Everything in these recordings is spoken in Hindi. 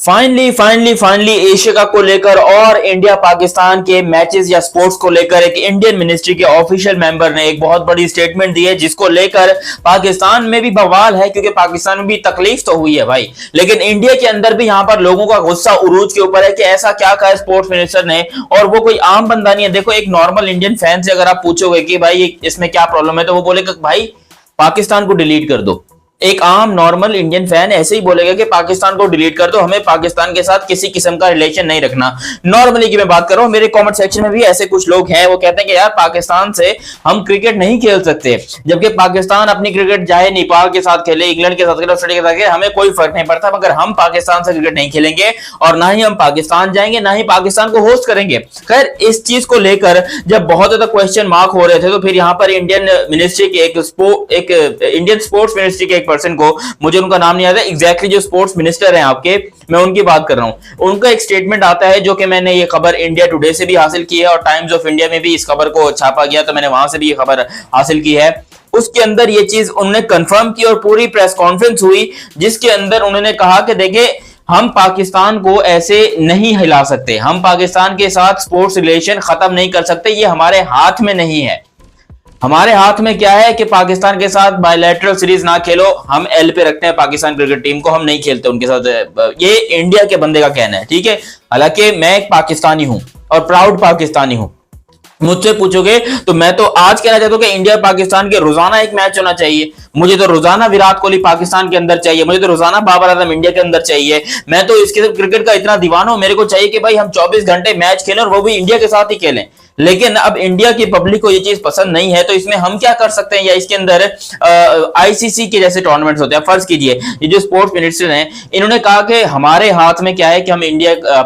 फाइनली एशिया कप को लेकर और इंडिया पाकिस्तान के मैचेस या स्पोर्ट्स को लेकर एक इंडियन मिनिस्ट्री के ऑफिशियल मेंबर ने एक बहुत बड़ी स्टेटमेंट दी है, जिसको लेकर पाकिस्तान में भी बवाल है, क्योंकि पाकिस्तान में भी तकलीफ तो हुई है भाई, लेकिन इंडिया के अंदर भी यहां पर लोगों का गुस्सा उरूज के ऊपर है कि ऐसा क्या कहा स्पोर्ट्स मिनिस्टर ने। और वो कोई आम बंदा नहीं है। देखो, एक नॉर्मल इंडियन फैन से अगर आप पूछोगे कि भाई इसमें क्या प्रॉब्लम है, तो वो बोलेगा भाई पाकिस्तान को डिलीट कर दो। एक आम नॉर्मल इंडियन फैन ऐसे ही बोलेगा कि पाकिस्तान को डिलीट कर दो, हमें पाकिस्तान के साथ किसी किस्म का रिलेशन नहीं रखना। नॉर्मली की मैं बात कर रहा हूं, मेरे कमेंट सेक्शन में भी ऐसे कुछ लोग हैं, वो कहते हैं कि यार पाकिस्तान से हम क्रिकेट नहीं खेल सकते, जबकि पाकिस्तान अपनी क्रिकेट चाहे नेपाल के साथ खेले, इंग्लैंड के साथ खेले, ऑस्ट्रेलिया के साथ खेले, हमें कोई फर्क नहीं पड़ता, मगर हम पाकिस्तान से क्रिकेट नहीं खेलेंगे और ना ही हम पाकिस्तान जाएंगे, ना ही पाकिस्तान को होस्ट करेंगे। खैर, इस चीज को लेकर जब बहुत ज्यादा क्वेश्चन मार्क हो रहे थे, तो फिर यहाँ पर इंडियन मिनिस्ट्री के एक इंडियन स्पोर्ट्स मिनिस्ट्री के एक पर्सन को, मुझे उनका नाम नहीं आता एग्जैक्टली, जो स्पोर्ट्स मिनिस्टर हैं आपके, मैं उनकी बात कर रहा हूं। उनका एक स्टेटमेंट आता है, जो कि मैंने ये खबर इंडिया टुडे से भी हासिल की है और टाइम्स ऑफ इंडिया में भी इस खबर को छापा गया, तो मैंने वहां से भी ये खबर हासिल की है। उसके अंदर ये चीज उन्होंने कंफर्म की और पूरी प्रेस कॉन्फ्रेंस हुई, जिसके अंदर उन्होंने कहा कि देखिए, हम पाकिस्तान को ऐसे नहीं हिला सकते, हम पाकिस्तान के साथ स्पोर्ट्स रिलेशन खत्म नहीं कर सकते, ये हमारे हाथ में नहीं है। हमारे हाथ में क्या है कि पाकिस्तान के साथ बायलैटरल सीरीज ना खेलो, हम एल पे रखते हैं पाकिस्तान क्रिकेट टीम को, हम नहीं खेलते उनके साथ। ये इंडिया के बंदे का कहना है, ठीक है। हालांकि मैं एक पाकिस्तानी हूं और प्राउड पाकिस्तानी हूं। मुझसे पूछोगे तो मैं तो आज कहना चाहता हूं कि इंडिया पाकिस्तान के रोजाना एक मैच होना चाहिए। मुझे तो रोजाना विराट कोहली पाकिस्तान के अंदर चाहिए, मुझे तो रोजाना बाबर आजम इंडिया के अंदर चाहिए। मैं तो इसके क्रिकेट का इतना दीवाना हूं, मेरे को चाहिए कि भाई हम 24 घंटे मैच खेलें और वो भी इंडिया के साथ ही खेलें। लेकिन अब इंडिया की पब्लिक को ये चीज पसंद नहीं है, तो इसमें हम क्या कर सकते हैं, या इसके अंदर आईसीसी के जैसे टूर्नामेंट्स होते हैं। फर्ज कीजिए, ये जो स्पोर्ट्स मिनिस्टर हैं, इन्होंने कहा कि हमारे हाथ में क्या है कि हम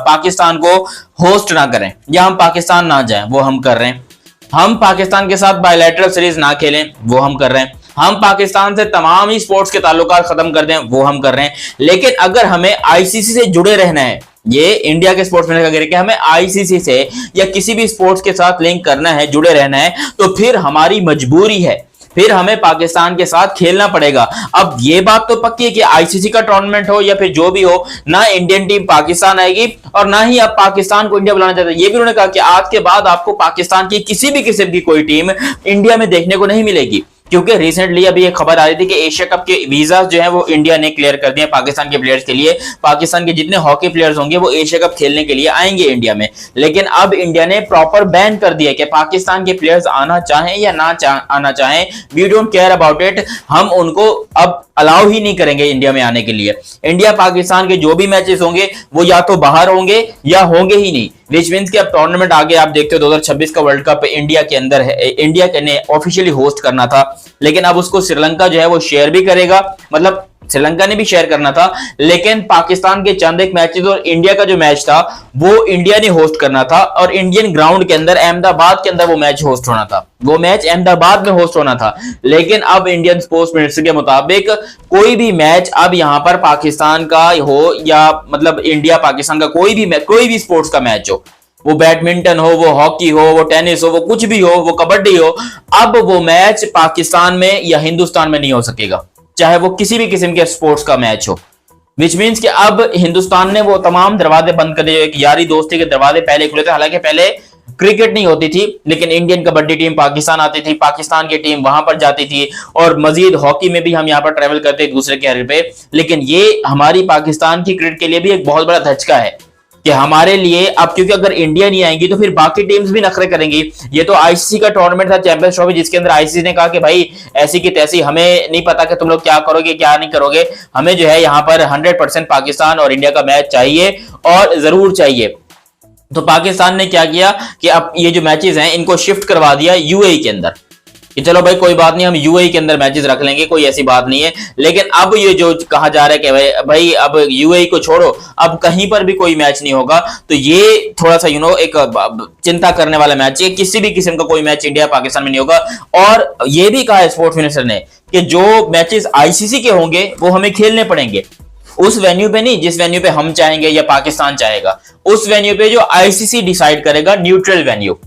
पाकिस्तान को होस्ट ना करें या हम पाकिस्तान ना जाएं, वो हम कर रहे हैं। हम पाकिस्तान के साथ बायलैटरल सीरीज ना खेलें, वो हम कर रहे हैं। हम पाकिस्तान से तमाम ही स्पोर्ट्स के ताल्लुकात खत्म कर दें, वो हम कर रहे हैं। लेकिन अगर हमें आईसीसी से जुड़े रहना है, ये इंडिया के स्पोर्ट्स मिनिस्टर का कहना है कि हमें आईसीसी से या किसी भी स्पोर्ट्स के साथ लिंक करना है, जुड़े रहना है, तो फिर हमारी मजबूरी है, फिर हमें पाकिस्तान के साथ खेलना पड़ेगा। अब ये बात तो पक्की है कि आईसीसी का टूर्नामेंट हो या फिर जो भी हो, ना इंडियन टीम पाकिस्तान आएगी और ना ही अब पाकिस्तान को इंडिया बुलाना चाहता है। ये भी उन्होंने कहा कि आज के बाद आपको पाकिस्तान की किसी भी किस्म की कोई टीम इंडिया में देखने को नहीं मिलेगी, क्योंकि रिसेंटली अभी एक खबर आ रही थी कि एशिया कप के वीजा जो है वो इंडिया ने क्लियर कर दिए पाकिस्तान के प्लेयर्स के लिए। पाकिस्तान के जितने हॉकी प्लेयर्स होंगे वो एशिया कप खेलने के लिए आएंगे इंडिया में। लेकिन अब इंडिया ने प्रॉपर बैन कर दिया कि पाकिस्तान के प्लेयर्स आना चाहें या ना आना चाहें, we don't care about it, हम उनको अब अलाउ ही नहीं करेंगे इंडिया में आने के लिए। इंडिया पाकिस्तान के जो भी मैचेस होंगे वो या तो बाहर होंगे या होंगे ही नहीं, विच मींस कि अब टूर्नामेंट आगे आप देखते हो 2026 का वर्ल्ड कप इंडिया के अंदर है, इंडिया ने ऑफिशियली होस्ट करना था, लेकिन अब उसको श्रीलंका जो है वो शेयर भी करेगा, मतलब श्रीलंका ने भी शेयर करना था, लेकिन पाकिस्तान के चंद एक मैचेस और इंडिया का जो मैच था वो इंडिया ने होस्ट करना था और इंडियन ग्राउंड के अंदर अहमदाबाद के अंदर वो मैच होस्ट होना था, वो मैच अहमदाबाद में होस्ट होना था। लेकिन अब इंडियन स्पोर्ट्स मिनिस्टर के मुताबिक कोई भी मैच अब यहां पर पाकिस्तान का हो या मतलब इंडिया पाकिस्तान का कोई भी स्पोर्ट्स का मैच हो, वो बैडमिंटन हो, वो हॉकी हो, वो टेनिस हो, वो कुछ भी हो, वो कबड्डी हो, अब वो मैच पाकिस्तान में या हिंदुस्तान में नहीं हो सकेगा, चाहे वो किसी भी किस्म के स्पोर्ट्स का मैच हो। विच मीन्स कि अब हिंदुस्तान ने वो तमाम दरवाजे बंद कर दिए। एक यारी दोस्ती के दरवाजे पहले खुले थे, हालांकि पहले क्रिकेट नहीं होती थी, लेकिन इंडियन कबड्डी टीम पाकिस्तान आती थी, पाकिस्तान की टीम वहां पर जाती थी, और मजीद हॉकी में भी हम यहाँ पर ट्रेवल करते एक दूसरे के हर पे। लेकिन ये हमारी पाकिस्तान की क्रिकेट के लिए भी एक बहुत बड़ा धचका है कि हमारे लिए अब, क्योंकि अगर इंडिया नहीं आएंगी तो फिर बाकी टीम्स भी नखरे करेंगी। ये तो आईसीसी का टूर्नामेंट था, चैंपियंस ट्रॉफी, जिसके अंदर आईसीसी ने कहा कि भाई ऐसी की तैसी, हमें नहीं पता कि तुम लोग क्या करोगे क्या नहीं करोगे, हमें जो है यहाँ पर 100% पाकिस्तान और इंडिया का मैच चाहिए और जरूर चाहिए। तो पाकिस्तान ने क्या किया कि अब ये जो मैचेस हैं इनको शिफ्ट करवा दिया यूएई के अंदर, कि चलो भाई कोई बात नहीं, हम यूएई के अंदर मैचेस रख लेंगे, कोई ऐसी बात नहीं है। लेकिन अब ये जो कहा जा रहा है कि भाई अब यूएई को छोड़ो, अब कहीं पर भी कोई मैच नहीं होगा, तो ये थोड़ा सा एक चिंता करने वाला मैच है। किसी भी किस्म का कोई मैच इंडिया पाकिस्तान में नहीं होगा। और ये भी कहा है स्पोर्ट्स मिनिस्टर ने कि जो मैचेस आईसीसी के होंगे वो हमें खेलने पड़ेंगे, उस वेन्यू पे नहीं जिस वेन्यू पे हम चाहेंगे या पाकिस्तान चाहेगा, उस वेन्यू पे जो आईसीसी डिसाइड करेगा, न्यूट्रल वेन्यू।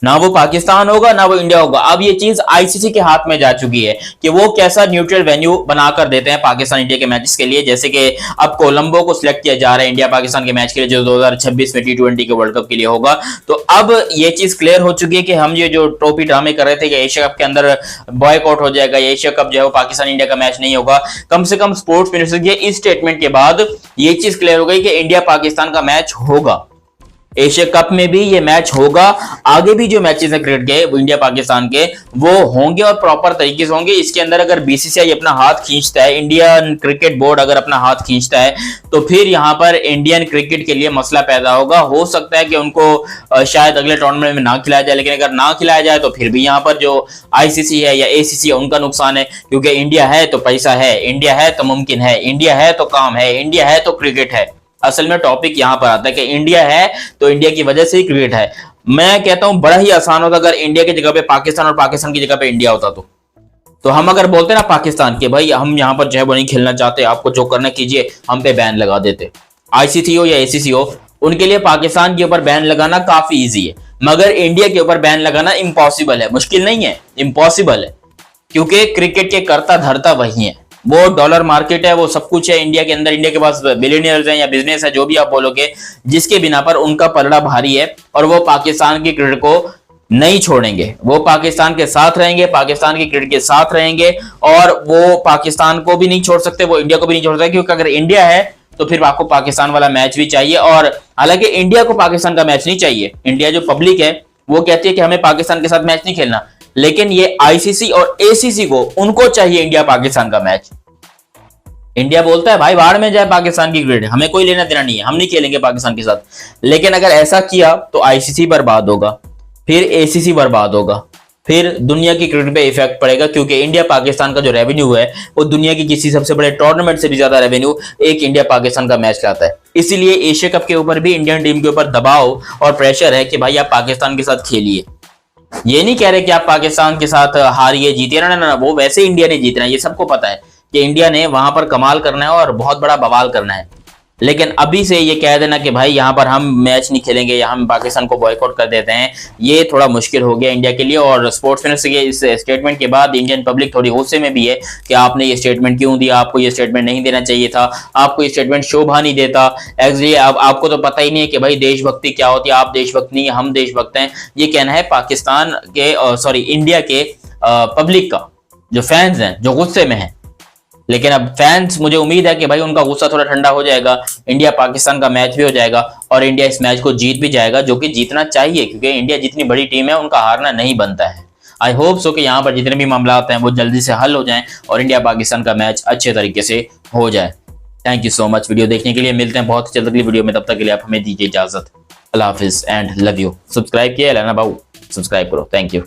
ना वो पाकिस्तान होगा ना वो इंडिया होगा। अब ये चीज आईसीसी के हाथ में जा चुकी है कि वो कैसा न्यूट्रल वेन्यू बनाकर देते हैं पाकिस्तान इंडिया के मैचेस के लिए। जैसे कि अब कोलंबो को सिलेक्ट किया जा रहा है इंडिया पाकिस्तान के मैच के लिए, जो 2026 में T20 के वर्ल्ड कप के लिए होगा। तो अब ये चीज क्लियर हो चुकी है कि हम ये जो ट्रॉफी ड्रामे कर रहे थे कि एशिया कप के अंदर बॉयकॉट हो जाएगा, एशिया कप जो है वो पाकिस्तान इंडिया का मैच नहीं होगा, कम से कम स्पोर्ट्स मिनिस्टर के इस स्टेटमेंट के बाद ये चीज क्लियर हो गई कि इंडिया पाकिस्तान का मैच होगा, एशिया कप में भी ये मैच होगा। आगे भी जो मैचेस हैं क्रिकेट के वो इंडिया पाकिस्तान के वो होंगे और प्रॉपर तरीके से होंगे। इसके अंदर अगर बीसीसीआई अपना हाथ खींचता है, इंडियन क्रिकेट बोर्ड अगर अपना हाथ खींचता है, तो फिर यहां पर इंडियन क्रिकेट के लिए मसला पैदा होगा। हो सकता है कि उनको शायद अगले टूर्नामेंट में ना खिलाया जाए, लेकिन अगर ना खिलाया जाए तो फिर भी यहाँ पर जो आईसीसी है या एसीसी है उनका नुकसान है, क्योंकि इंडिया है तो पैसा है, इंडिया है तो मुमकिन है, इंडिया है तो काम है, इंडिया है तो क्रिकेट है। असल में टॉपिक यहां पर आता है कि इंडिया है तो इंडिया की वजह से ही क्रिकेट है। मैं कहता हूं बड़ा ही आसान होता अगर इंडिया की जगह पे पाकिस्तान और पाकिस्तान की जगह पे इंडिया होता तो हम अगर बोलते ना पाकिस्तान के भाई हम यहां पर जो है वो नहीं खेलना चाहते, आपको जो करना कीजिए, हम पे बैन लगा देते। आईसीसी हो या एसीसी हो, उनके लिए पाकिस्तान के ऊपर बैन लगाना काफी ईजी है, मगर इंडिया के ऊपर बैन लगाना इम्पॉसिबल है। मुश्किल नहीं है, इम्पॉसिबल है, क्योंकि क्रिकेट के कर्ता धर्ता वही है। वो डॉलर मार्केट है, वो सब कुछ है इंडिया के अंदर। इंडिया के पास बिलियनियर्स हैं या बिजनेस है, जो भी आप बोलोगे, जिसके बिना पर उनका पलड़ा भारी है और वो पाकिस्तान की क्रिकेट को नहीं छोड़ेंगे। वो पाकिस्तान के साथ रहेंगे, पाकिस्तान की क्रिकेट के साथ रहेंगे, और वो पाकिस्तान को भी नहीं छोड़ सकते, वो इंडिया को भी नहीं छोड़ सकते, क्योंकि अगर इंडिया है तो फिर आपको पाकिस्तान वाला मैच भी चाहिए। और हालांकि इंडिया को पाकिस्तान का मैच नहीं चाहिए, इंडिया जो पब्लिक है वो कहती है कि हमें पाकिस्तान के साथ मैच नहीं खेलना, लेकिन ये आईसीसी और एसीसी को उनको चाहिए इंडिया पाकिस्तान का मैच। इंडिया बोलता है भाई बाहर में जाए पाकिस्तान की क्रिकेट, हमें कोई लेना देना नहीं है, हम नहीं खेलेंगे पाकिस्तान के साथ। लेकिन अगर ऐसा किया तो आईसीसी बर्बाद होगा, फिर एसीसी बर्बाद होगा, फिर दुनिया की क्रिकेट पे इफेक्ट पड़ेगा, क्योंकि इंडिया पाकिस्तान का जो रेवेन्यू है वो दुनिया की किसी सबसे बड़े टूर्नामेंट से भी ज्यादा रेवेन्यू एक इंडिया पाकिस्तान का मैच लाता है। इसीलिए एशिया कप के ऊपर भी इंडियन टीम के ऊपर दबाव और प्रेशर है कि भाई आप पाकिस्तान के साथ खेलिए। ये नहीं कह रहे कि आप पाकिस्तान के साथ हारिए जीतिए, ना, वो वैसे इंडिया ने जीतना है, ये सबको पता है कि इंडिया ने वहां पर कमाल करना है और बहुत बड़ा बवाल करना है। लेकिन अभी से ये कह देना कि भाई यहाँ पर हम मैच नहीं खेलेंगे या हम पाकिस्तान को बॉयकॉट कर देते हैं, ये थोड़ा मुश्किल हो गया इंडिया के लिए। और स्पोर्ट्स मिनिस्टर के इस स्टेटमेंट के बाद इंडियन पब्लिक थोड़ी गुस्से में भी है कि आपने ये स्टेटमेंट क्यों दिया, आपको ये स्टेटमेंट नहीं देना चाहिए था, आपको ये स्टेटमेंट शोभा नहीं देता। एक्चुअली आपको तो पता ही नहीं है कि भाई देशभक्ति क्या होती है, आप देशभक्त नहीं, हम देशभक्त हैं। ये कहना है पाकिस्तान के सॉरी इंडिया के पब्लिक का, जो फैंस हैं, जो गुस्से में है। लेकिन अब फैंस, मुझे उम्मीद है कि भाई उनका गुस्सा थोड़ा ठंडा हो जाएगा, इंडिया पाकिस्तान का मैच भी हो जाएगा और इंडिया इस मैच को जीत भी जाएगा, जो कि जीतना चाहिए, क्योंकि इंडिया जितनी बड़ी टीम है उनका हारना नहीं बनता है। आई होप सो कि यहाँ पर जितने भी मामला हैं वो जल्दी से हल हो जाएं और इंडिया पाकिस्तान का मैच अच्छे तरीके से हो जाए। Thank you so much video देखने के लिए, मिलते हैं बहुत जल्द अगली वीडियो में, तब तक के लिए आप हमें दीजिए इजाजत। अल्लाह हाफिज एंड लव यू। सब्सक्राइब किया है ना भाऊ, सब्सक्राइब करो। Thank you.